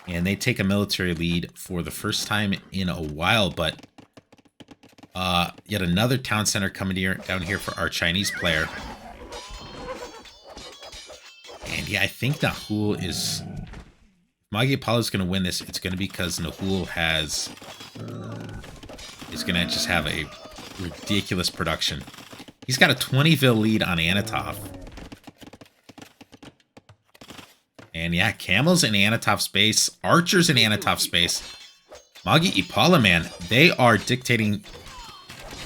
And they take a military lead for the first time in a while. But yet another town center coming down here for our Chinese player. And yeah, I think Nahul is... Magia Ipala is going to win this. It's going to be because Nahul is going to just have a ridiculous production. He's got a 20-vil lead on Anatov. And yeah, camels in Anatov's base, archers in Anatov's base. Magia Ipala, man, they are dictating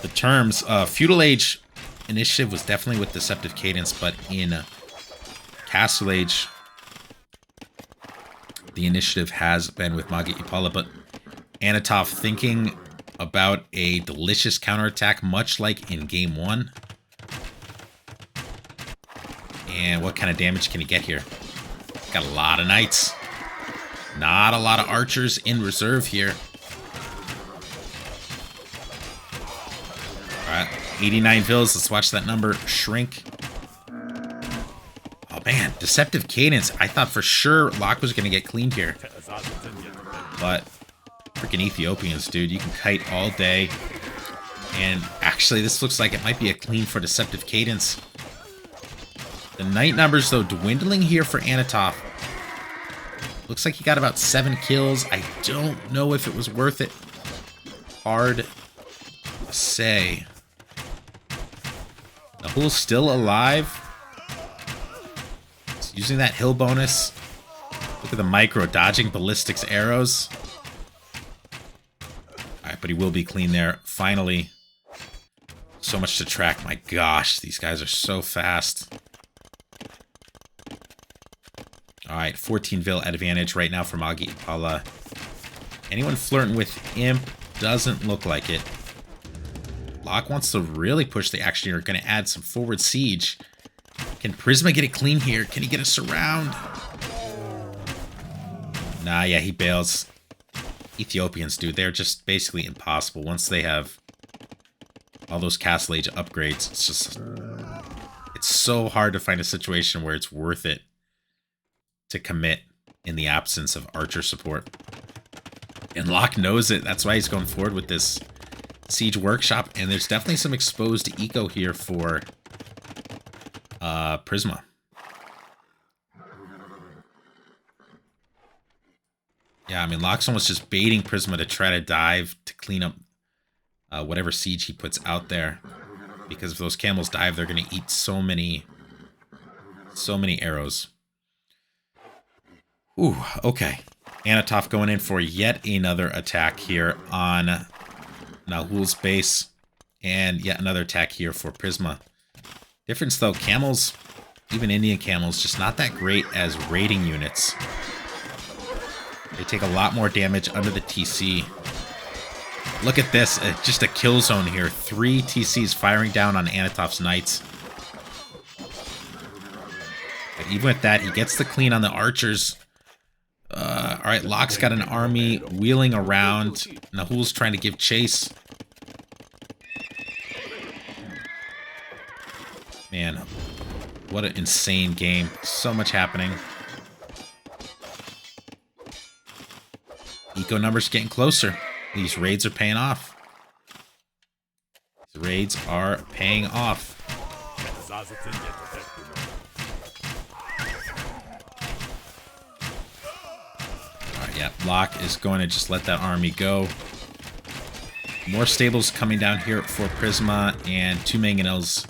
the terms. Feudal Age initiative was definitely with Deceptive Cadence, but in Castle Age, the initiative has been with Magia Ipala. But Anatov thinking about a delicious counterattack, much like in game 1. And what kind of damage can he get here? Got a lot of knights. Not a lot of archers in reserve here. Alright, 89 vills. Let's watch that number shrink. Oh man, Deceptive Cadence. I thought for sure Locke was going to get cleaned here. But freaking Ethiopians, dude. You can kite all day. And actually, this looks like it might be a clean for Deceptive Cadence. The knight numbers, though, dwindling here for Anatov. Looks like he got about 7 kills. I don't know if it was worth it. Hard to say. Nahul's still alive. He's using that hill bonus. Look at the micro, dodging ballistics arrows. Alright, but he will be clean there. Finally. So much to track. My gosh, these guys are so fast. Alright, 14 vil advantage right now for Magia Paula. Anyone flirting with Imp? Doesn't look like it. Locke wants to really push the action here. Going to add some forward siege. Can Prisma get it clean here? Can he get a surround? Nah, yeah, he bails. Ethiopians, dude, they're just basically impossible. Once they have all those Castle Age upgrades, it's just... It's so hard to find a situation where it's worth it to commit in the absence of archer support. And Locke knows it. That's why he's going forward with this Siege Workshop. And there's definitely some exposed eco here for Prisma. Yeah, I mean, Locke's almost just baiting Prisma to try to dive to clean up whatever siege he puts out there. Because if those camels dive, they're going to eat so many arrows. Ooh, okay. Anatov going in for yet another attack here on Nahul's base. And yet another attack here for Prisma. Difference though, camels, even Indian camels, just not that great as raiding units. They take a lot more damage under the TC. Look at this, just a kill zone here. 3 TCs firing down on Anatov's knights. But even with that, he gets the clean on the archers. Alright, Locke's got an army wheeling around. Nahul's trying to give chase. Man, what an insane game. So much happening. Eco numbers getting closer. These raids are paying off. These raids are paying off. Alright, yeah, Locke is going to just let that army go. More stables coming down here for Prisma and 2 mangonels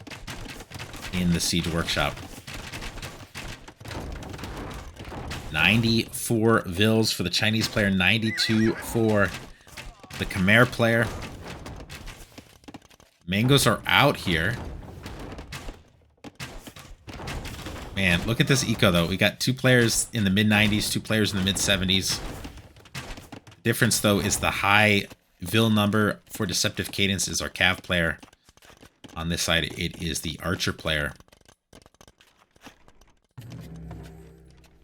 in the Siege Workshop. 94 vills for the Chinese player, 92 for the Khmer player. Mangoes are out here. Man, look at this eco though. We got 2 players in the mid-90s, 2 players in the mid-70s. Difference though is the high vil number for Deceptive Cadence is our Cav player. On this side, it is the archer player.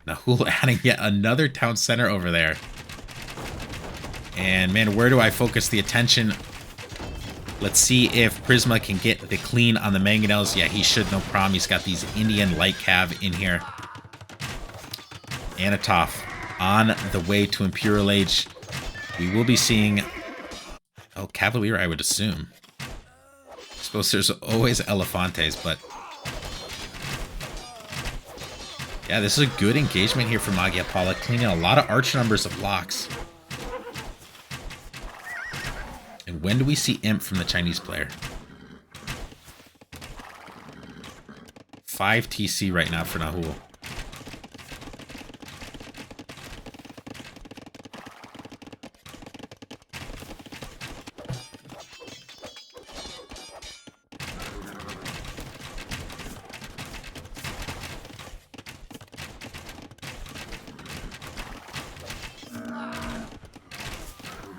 Nahul adding yet another town center over there. And man, where do I focus the attention? Let's see if Prisma can get the clean on the mangonels. Yeah, he should, no problem. He's got these Indian light cav in here. Anatov on the way to Imperial Age. We will be seeing... Oh, Cavalier, I would assume. I suppose there's always Elefantes, but... Yeah, this is a good engagement here for Magia Paula, cleaning a lot of arch numbers of Locks. And when do we see Imp from the Chinese player? 5 TC right now for Nahul.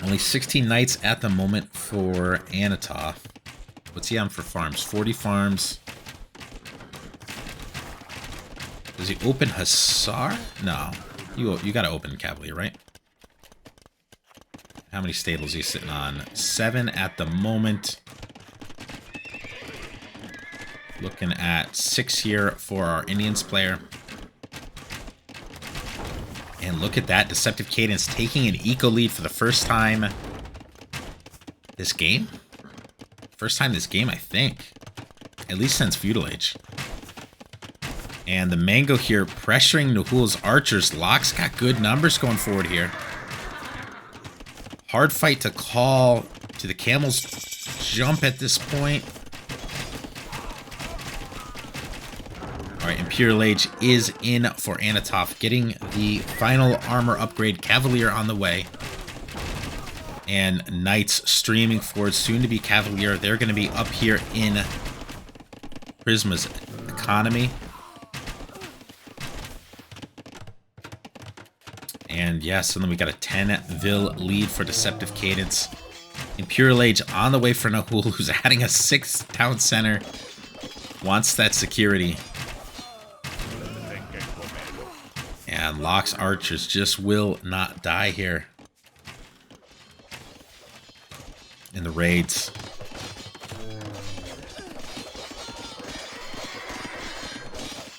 Only 16 knights at the moment for Anatov. What's he on for farms? 40 farms. Does he open Hussar? No. You gotta open Cavalier, right? How many stables is he sitting on? 7 at the moment. Looking at 6 here for our Indians player. And look at that. Deceptive Cadence taking an eco lead for the first time this game. First time this game, I think. At least since Feudal Age. And the Mango here pressuring Nahul's archers. Locke's got good numbers going forward here. Hard fight to call to the Camel's jump at this point. Alright, Imperial Age is in for Anatov, getting the final armor upgrade. Cavalier on the way. And Knights streaming forward, soon to be Cavalier. They're going to be up here in Prisma's economy. And yes, and then we got a 10 Vil lead for Deceptive Cadence. Imperial Age on the way for Nahul, who's adding a 6th town center. Wants that security. And Locke's archers just will not die here. In the raids.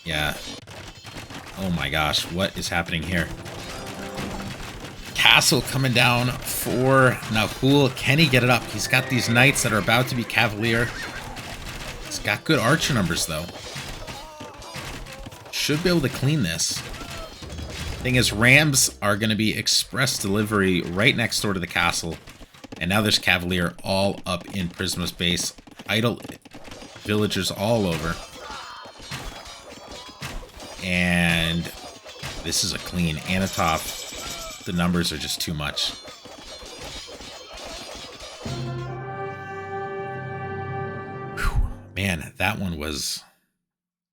Yeah. Oh my gosh, what is happening here? Castle coming down for Nahul. Can he get it up? He's got these knights that are about to be Cavalier. He's got good archer numbers, though. Should be able to clean this. Thing is, Rams are going to be express delivery right next door to the castle. And now there's Cavalier all up in Prisma's base. Idle villagers all over. And this is a clean. Anatov, the numbers are just too much. Whew. Man, that one was...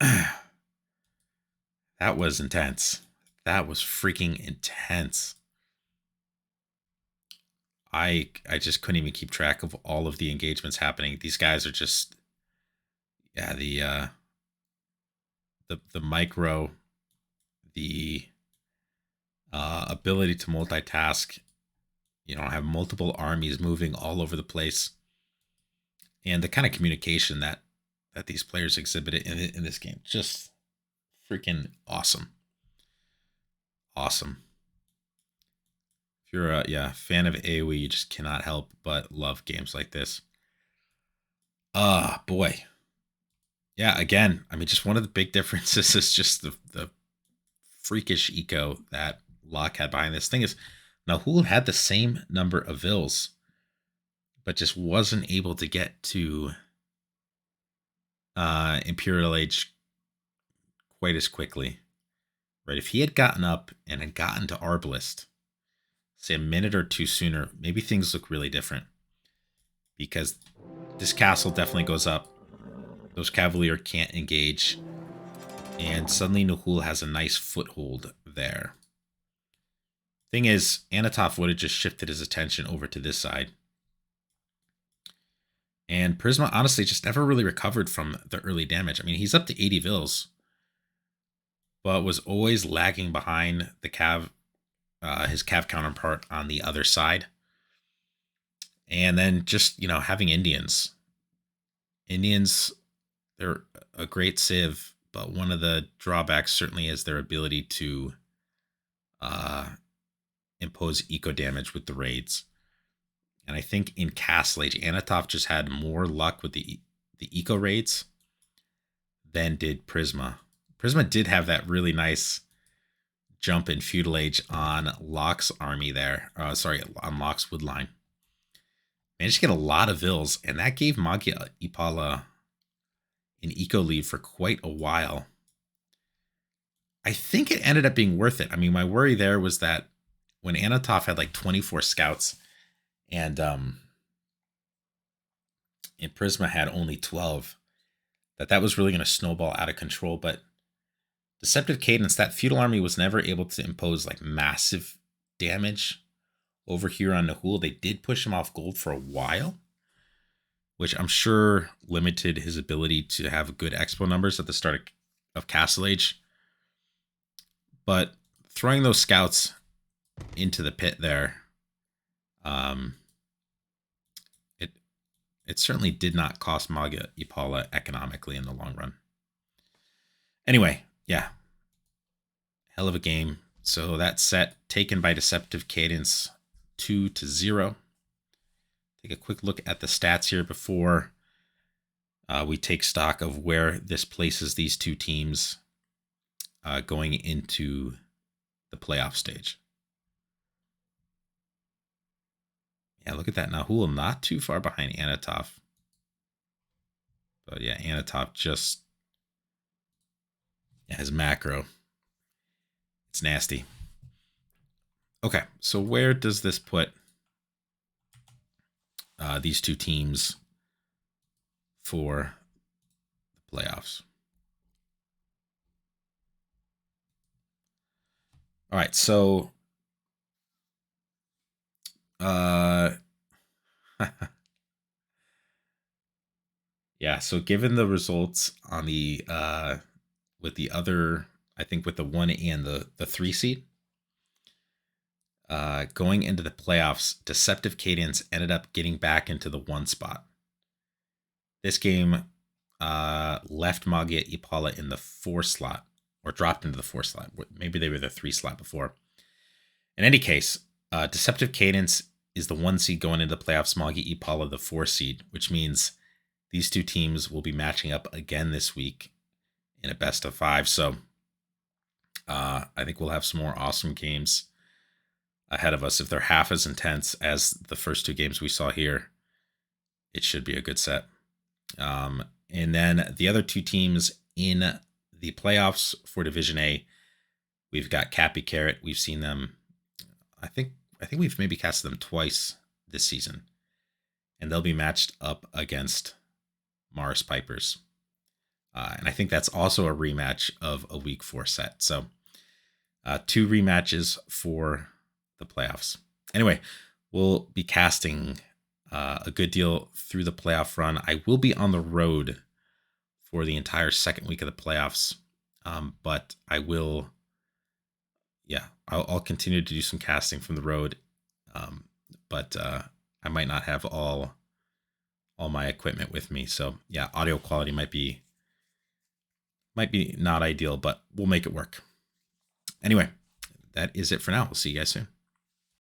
that was intense. That was freaking intense. I just couldn't even keep track of all of the engagements happening. These guys are just... yeah, the micro, the ability to multitask, have multiple armies moving all over the place, and the kind of communication that these players exhibited in this game, just freaking awesome. Awesome. If you're a fan of AOE, you just cannot help but love games like this. Boy. Yeah, again, I mean, just one of the big differences is just the freakish eco that Locke had behind this. Thing is, Nahul had the same number of Vils, but just wasn't able to get to Imperial Age quite as quickly. Right? If he had gotten up and had gotten to Arbalest, say a minute or two sooner, maybe things look really different. Because this castle definitely goes up. Those Cavalier can't engage. And suddenly Nahul has a nice foothold there. Thing is, Anatov would have just shifted his attention over to this side. And Prisma honestly just never really recovered from the early damage. I mean, he's up to 80 Vils, but was always lagging behind the Cav, his Cav counterpart on the other side. And then just, having Indians. Indians, they're a great Civ, but one of the drawbacks certainly is their ability to impose eco damage with the raids. And I think in Castle Age, Anatov just had more luck with the eco raids than did Prisma. Prisma did have that really nice jump in Feudal Age on Locke's army there. On Locke's woodline. Managed to get a lot of Vils, and that gave Magia Ipala an eco lead for quite a while. I think it ended up being worth it. I mean, my worry there was that when Anatov had like 24 scouts and Prisma had only 12, that was really going to snowball out of control. But Deceptive Cadence, that feudal army was never able to impose like massive damage over here on Nahul. They did push him off gold for a while, which I'm sure limited his ability to have good expo numbers at the start of Castle Age. But throwing those scouts into the pit there, it certainly did not cost Magia Ipala economically in the long run. Anyway, yeah. Hell of a game. So that set taken by Deceptive Cadence 2-0. Take a quick look at the stats here before we take stock of where this places these two teams going into the playoff stage. Yeah, look at that. Nahul not too far behind Anatov. But yeah, Anatov just his macro. It's nasty. Okay, so where does this put these two teams for the playoffs? All right, so yeah, so given the results on the with the other, I think with the 1 and the 3 seed, going into the playoffs, Deceptive Cadence ended up getting back into the 1 spot. This game left Magia Ipala in the 4 slot, or dropped into the 4 slot. Maybe they were the 3 slot before. In any case, Deceptive Cadence is the 1 seed going into the playoffs, Magia Ipala the 4 seed, which means these two teams will be matching up again this week in a best of 5. So I think we'll have some more awesome games ahead of us. If they're half as intense as the first 2 games we saw here, it should be a good set. And then the other 2 teams in the playoffs for Division A, we've got Cappy Carrot. We've seen them. I think we've maybe casted them twice this season, and they'll be matched up against Mars Pipers. And I think that's also a rematch of a week 4 set. So 2 rematches for the playoffs. Anyway, we'll be casting a good deal through the playoff run. I will be on the road for the entire second week of the playoffs. But I will, I'll continue to do some casting from the road. But I might not have all my equipment with me. So yeah, audio quality might be not ideal, but we'll make it work. Anyway, that is it for now. We'll see you guys soon.